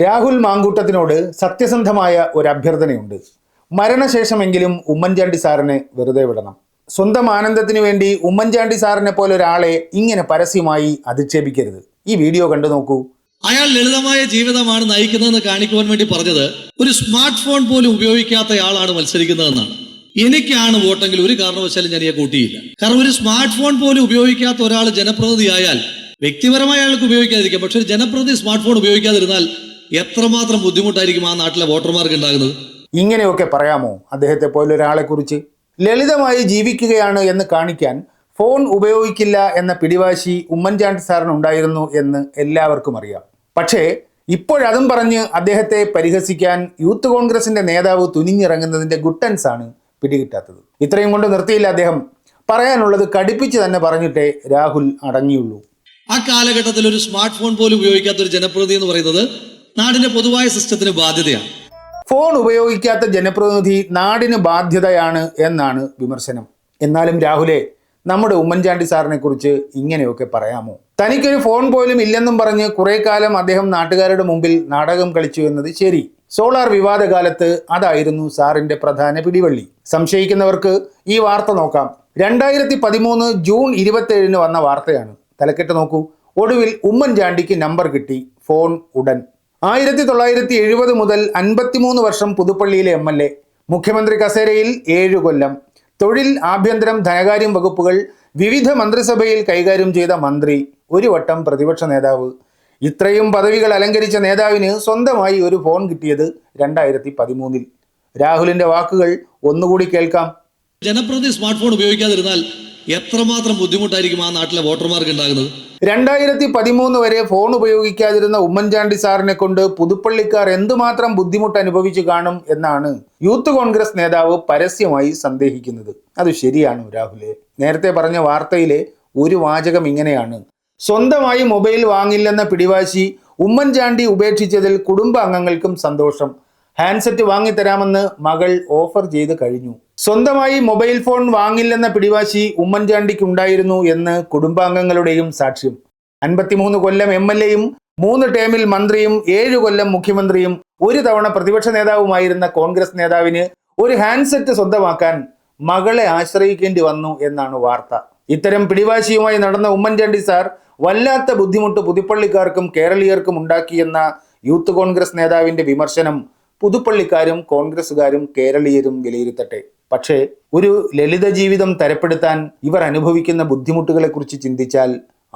രാഹുൽ മാങ്കൂട്ടത്തിനോട് സത്യസന്ധമായ ഒരു അഭ്യർത്ഥനയുണ്ട്. മരണശേഷമെങ്കിലും ഉമ്മൻചാണ്ടി സാറിനെ വെറുതെ വിടണം. സ്വന്തം ആനന്ദത്തിനു വേണ്ടി ഉമ്മൻചാണ്ടി സാറിനെ പോലെ ഒരാളെ ഇങ്ങനെ പരസ്യമായി അധിക്ഷേപിക്കരുത്. ഈ വീഡിയോ കണ്ടു നോക്കൂ. അയാൾ ലളിതമായ ജീവിതമാണ് നയിക്കുന്നതെന്ന് കാണിക്കുവാൻ വേണ്ടി പറഞ്ഞത് ഒരു സ്മാർട്ട് ഫോൺ പോലും ഉപയോഗിക്കാത്തയാളാണ് മത്സരിക്കുന്നതെന്നാണ്. എനിക്കാണ് വോട്ടെങ്കിൽ ഒരു കാരണവശാലും ഞാൻ കൂട്ടിയില്ല. കാരണം ഒരു സ്മാർട്ട് ഫോൺ പോലും ഉപയോഗിക്കാത്ത ഒരാൾ ജനപ്രതിനിധിയായാൽ വ്യക്തിപരമായ അയാൾക്ക് ഉപയോഗിക്കാതിരിക്കാം, പക്ഷെ ഒരു ജനപ്രതിനിധി സ്മാർട്ട് ഫോൺ ഉപയോഗിക്കാതിരുന്നാൽ എത്രമാത്രം ബുദ്ധിമുട്ടായിരിക്കും ആ നാട്ടിലെ വോട്ടർമാർക്ക് ഉണ്ടാകുന്നത്. ഇങ്ങനെയൊക്കെ പറയാമോ അദ്ദേഹത്തെ പോലെ ഒരാളെ കുറിച്ച്? ലളിതമായി ജീവിക്കുകയാണ് എന്ന് കാണിക്കാൻ ഫോൺ ഉപയോഗിക്കില്ല എന്ന പിടിവാശി ഉമ്മൻചാണ്ടി സാറിനുണ്ടായിരുന്നു എന്ന് എല്ലാവർക്കും അറിയാം. പക്ഷേ ഇപ്പോഴതും പറഞ്ഞ് അദ്ദേഹത്തെ പരിഹസിക്കാൻ യൂത്ത് കോൺഗ്രസിന്റെ നേതാവ് തുനിഞ്ഞിറങ്ങുന്നതിന്റെ ഗുട്ടൻസ് ആണ് പിടികിട്ടാത്തത്. ഇത്രയും കൊണ്ട് നിർത്തിയില്ല അദ്ദേഹം. പറയാനുള്ളത് കടുപ്പിച്ച് തന്നെ പറഞ്ഞിട്ടേ രാഹുൽ അടങ്ങിയുള്ളൂ. ആ കാലഘട്ടത്തിൽ ഒരു സ്മാർട്ട് ഫോൺ പോലും ഉപയോഗിക്കാത്ത ഒരു ജനപ്രതിനിധി എന്ന് പറയുന്നത് നാടിന്റെ പൊതുവായ സിസ്റ്റത്തിന് ബാധ്യതയാണ്. ഫോൺ ഉപയോഗിക്കാത്ത ജനപ്രതിനിധി നാടിന് ബാധ്യതയാണ് എന്നാണ് വിമർശനം. എന്നാലും രാഹുലെ, നമ്മുടെ ഉമ്മൻചാണ്ടി സാറിനെ കുറിച്ച് ഇങ്ങനെയൊക്കെ പറയാമോ? തനിക്കൊരു ഫോൺ പോലും ഇല്ലെന്നും പറഞ്ഞ് കുറെ കാലം അദ്ദേഹം നാട്ടുകാരുടെ മുമ്പിൽ നാടകം കളിച്ചു എന്നത് ശരി. സോളാർ വിവാദ കാലത്ത് അതായിരുന്നു സാറിന്റെ പ്രധാന പിടിവള്ളി. സംശയിക്കുന്നവർക്ക് ഈ വാർത്ത നോക്കാം. 2013 ജൂൺ 27 വന്ന വാർത്തയാണ്. തലക്കെട്ട് നോക്കൂ. ഒടുവിൽ ഉമ്മൻചാണ്ടിക്ക് നമ്പർ കിട്ടി, ഫോൺ ഉടൻ. 1970 മുതൽ 53 വർഷം പുതുപ്പള്ളിയിലെ MLA, മുഖ്യമന്ത്രി കസേരയിൽ 7 കൊല്ലം, തൊഴിൽ, ആഭ്യന്തരം, ധനകാര്യം വകുപ്പുകൾ വിവിധ മന്ത്രിസഭയിൽ കൈകാര്യം ചെയ്ത മന്ത്രി, ഒരു വട്ടം പ്രതിപക്ഷ നേതാവ്. ഇത്രയും പദവികൾ അലങ്കരിച്ച നേതാവിന് സ്വന്തമായി ഒരു ഫോൺ കിട്ടിയത് 2013. രാഹുലിന്റെ വാക്കുകൾ ഒന്നുകൂടി കേൾക്കാം. ജനപ്രതിനിധി സ്മാർട്ട് ഫോൺ ഉപയോഗിക്കാതിരുന്നാൽ എത്രമാത്രം ബുദ്ധിമുട്ടായിരിക്കും ആ നാട്ടിലെ വോട്ടർമാർക്ക് ഉണ്ടാകുന്നത്. 2013 വരെ ഫോൺ ഉപയോഗിക്കാതിരുന്ന ഉമ്മൻചാണ്ടി സാറിനെ കൊണ്ട് പുതുപ്പള്ളിക്കാർ എന്തുമാത്രം ബുദ്ധിമുട്ട് അനുഭവിച്ചു കാണും എന്നാണ് യൂത്ത് കോൺഗ്രസ് നേതാവ് പരസ്യമായി സന്ദേഹിക്കുന്നത്. അത് ശരിയാണോ രാഹുലെ? നേരത്തെ പറഞ്ഞ വാർത്തയിലെ ഒരു വാചകം ഇങ്ങനെയാണ്: സ്വന്തമായി മൊബൈൽ വാങ്ങില്ലെന്ന പിടിവാശി ഉമ്മൻചാണ്ടി ഉപേക്ഷിച്ചതിൽ കുടുംബാംഗങ്ങൾക്കും സന്തോഷം. ഹാൻഡ്സെറ്റ് വാങ്ങിത്തരാമെന്ന് മകൾ ഓഫർ ചെയ്ത് കഴിഞ്ഞു. സ്വന്തമായി മൊബൈൽ ഫോൺ വാങ്ങില്ലെന്ന പിടിവാശി ഉമ്മൻചാണ്ടിക്ക് ഉണ്ടായിരുന്നു എന്ന് കുടുംബാംഗങ്ങളുടെയും സാക്ഷ്യം. 53 കൊല്ലം MLAയും 3 ടേമിൽ മന്ത്രിയും 7 കൊല്ലം മുഖ്യമന്ത്രിയും ഒരു തവണ പ്രതിപക്ഷ നേതാവുമായിരുന്ന കോൺഗ്രസ് നേതാവിന് ഒരു ഹാൻഡ്സെറ്റ് സ്വന്തമാക്കാൻ മകളെ ആശ്രയിക്കേണ്ടി വന്നു എന്നാണ് വാർത്ത. ഇത്തരം പിടിവാശിയുമായി നടന്ന ഉമ്മൻചാണ്ടി സാർ വല്ലാത്ത ബുദ്ധിമുട്ട് പുതുപ്പള്ളിക്കാർക്കും കേരളീയർക്കും ഉണ്ടാക്കിയെന്ന യൂത്ത് കോൺഗ്രസ് നേതാവിന്റെ വിമർശനം പുതുപ്പള്ളിക്കാരും കോൺഗ്രസുകാരും കേരളീയരും വിലയിരുത്തട്ടെ. പക്ഷേ ഒരു ലളിത ജീവിതം തരപ്പെടുത്താൻ ഇവർ അനുഭവിക്കുന്ന ബുദ്ധിമുട്ടുകളെ കുറിച്ച് ചിന്തിച്ചാൽ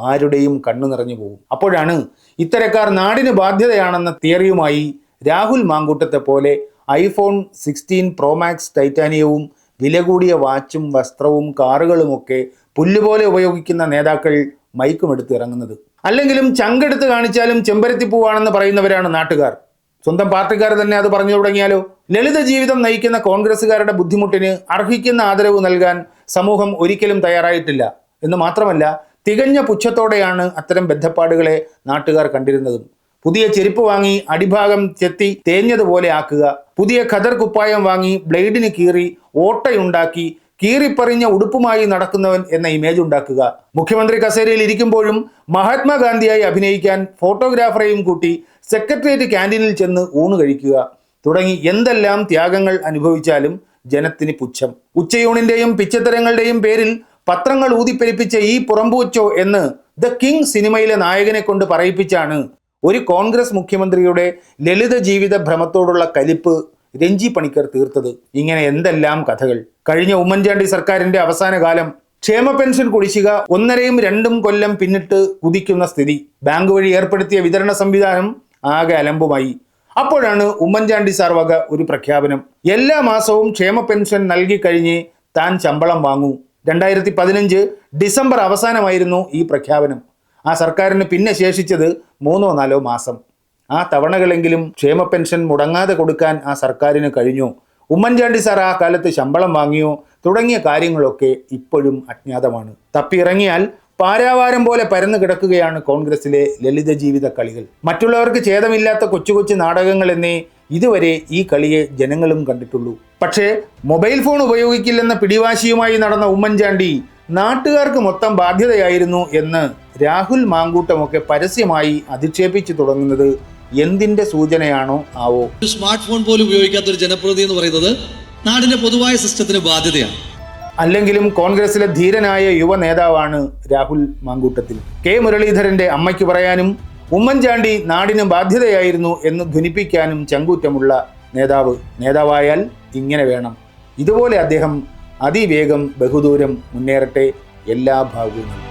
ആരുടെയും കണ്ണു നിറഞ്ഞു പോകും. അപ്പോഴാണ് ഇത്തരക്കാർ നാടിന് ബാധ്യതയാണെന്ന തിയറിയുമായി രാഹുൽ മാങ്കൂട്ടത്തെ പോലെ iPhone 16 Pro Max ടൈറ്റാനിയവും വില കൂടിയ വാച്ചും വസ്ത്രവും കാറുകളുമൊക്കെ പുല്ലുപോലെ ഉപയോഗിക്കുന്ന നേതാക്കൾ മൈക്കുമെടുത്ത് ഇറങ്ങുന്നത്. അല്ലെങ്കിലും ചങ്കെടുത്ത് കാണിച്ചാലും ചെമ്പരത്തിപ്പൂവാണെന്ന് പറയുന്നവരാണ് നാട്ടുകാർ. സ്വന്തം പാർട്ടിക്കാർ തന്നെ അത് പറഞ്ഞു തുടങ്ങിയാലോ? ലളിത ജീവിതം നയിക്കുന്ന കോൺഗ്രസുകാരുടെ ബുദ്ധിമുട്ടിന് അർഹിക്കുന്ന ആദരവ് നൽകാൻ സമൂഹം ഒരിക്കലും തയ്യാറായിട്ടില്ല എന്ന് മാത്രമല്ല, തികഞ്ഞ പുച്ഛത്തോടെയാണ് അത്തരം ബദ്ധപ്പാടുകളെ നാട്ടുകാർ കണ്ടിരുന്നതും. പുതിയ ചെരുപ്പ് വാങ്ങി അടിഭാഗം ചെത്തി തേഞ്ഞതുപോലെ ആക്കുക, പുതിയ ഖദർ കുപ്പായം വാങ്ങി ബ്ലേഡിന് കീറി ഓട്ടയുണ്ടാക്കി കീറിപ്പറിഞ്ഞ ഉടുപ്പുമായി നടക്കുന്നവൻ എന്ന ഇമേജ് ഉണ്ടാക്കുക, മുഖ്യമന്ത്രി കസേരയിൽ ഇരിക്കുമ്പോഴും മഹാത്മാഗാന്ധിയായി അഭിനയിക്കാൻ ഫോട്ടോഗ്രാഫറെയും കൂട്ടി സെക്രട്ടേറിയറ്റ് ക്യാൻറ്റീനിൽ ചെന്ന് ഊണ് കഴിക്കുക തുടങ്ങി എന്തെല്ലാം ത്യാഗങ്ങൾ അനുഭവിച്ചാലും ജനത്തിന് പുച്ഛം. ഉച്ചയൂണിന്റെയും പിച്ചത്തരങ്ങളുടെയും പേരിൽ പത്രങ്ങൾ ഊതിപ്പെരിപ്പിച്ച ഈ പുറംപൂച്ചോ എന്ന് ദ കിങ് സിനിമയിലെ നായകനെ കൊണ്ട് പറയിപ്പിച്ചാണ് ഒരു കോൺഗ്രസ് മുഖ്യമന്ത്രിയുടെ ലളിത ജീവിത ഭ്രമത്തോടുള്ള കലിപ്പ് രഞ്ജി പണിക്കർ തീർത്തത്. ഇങ്ങനെ എന്തെല്ലാം കഥകൾ. കഴിഞ്ഞ ഉമ്മൻചാണ്ടി സർക്കാരിന്റെ അവസാന കാലം ക്ഷേമ പെൻഷൻ കുടിശ്ശിക 1.5-2 കൊല്ലം പിന്നിട്ട് കുതിക്കുന്ന സ്ഥിതി. ബാങ്ക് വഴി ഏർപ്പെടുത്തിയ വിതരണ സംവിധാനം ആകെ അലമ്പുമായി. അപ്പോഴാണ് ഉമ്മൻചാണ്ടി സാർ വക ഒരു പ്രഖ്യാപനം: എല്ലാ മാസവും ക്ഷേമ പെൻഷൻ നൽകി കഴിഞ്ഞ് താൻ ശമ്പളം വാങ്ങൂ. 2015 ഡിസംബർ അവസാനമായിരുന്നു ഈ പ്രഖ്യാപനം. ആ സർക്കാരിന് പിന്നെ ശേഷിച്ചത് 3-4 മാസം. ആ തവണകളെങ്കിലും ക്ഷേമ പെൻഷൻ മുടങ്ങാതെ കൊടുക്കാൻ ആ സർക്കാരിന് കഴിഞ്ഞു. ഉമ്മൻചാണ്ടി സാർ ആ കാലത്ത് ശമ്പളം വാങ്ങിയോ തുടങ്ങിയ കാര്യങ്ങളൊക്കെ ഇപ്പോഴും അജ്ഞാതമാണ്. തപ്പിയിറങ്ങിയാൽ പാരാവാരം പോലെ പരന്നു കിടക്കുകയാണ് കോൺഗ്രസിലെ ലളിത ജീവിത കളികൾ. മറ്റുള്ളവർക്ക് ഛേദമില്ലാത്ത കൊച്ചു കൊച്ചു നാടകങ്ങൾ എന്നേ ഇതുവരെ ഈ കളിയെ ജനങ്ങളും കണ്ടിട്ടുള്ളൂ. പക്ഷേ മൊബൈൽ ഫോൺ ഉപയോഗിക്കില്ലെന്ന പിടിവാശിയുമായി നടന്ന ഉമ്മൻചാണ്ടി നാട്ടുകാർക്ക് മൊത്തം ബാധ്യതയായിരുന്നു എന്ന് രാഹുൽ മാങ്കൂട്ടമൊക്കെ പരസ്യമായി അധിക്ഷേപിച്ചു തുടങ്ങുന്നത് എന്തിന്റെ സൂചനയാണോ ആവോ. ഒരു സ്മാർട്ട് ഫോൺ പോലും ഉപയോഗിക്കാത്ത ഒരു ജനപ്രതിനിധി എന്ന് പറയുന്നത് നാടിന്റെ പൊതുവായ സിസ്റ്റത്തിന് ബാധ്യതയാണ്. അല്ലെങ്കിലും കോൺഗ്രസിലെ ധീരനായ യുവ നേതാവാണ് രാഹുൽ മാങ്കൂട്ടത്തിൽ. കെ മുരളീധരന്റെ അമ്മയ്ക്ക് പറയാനും ഉമ്മൻചാണ്ടി നാടിന് ബാധ്യതയായിരുന്നു എന്ന് ധ്വനിപ്പിക്കാനും ചങ്കൂറ്റമുള്ള നേതാവായാൽ ഇങ്ങനെ വേണം. ഇതുപോലെ അദ്ദേഹം അതിവേഗം ബഹുദൂരം മുന്നേറട്ടെ. എല്ലാ ഭാഗവും.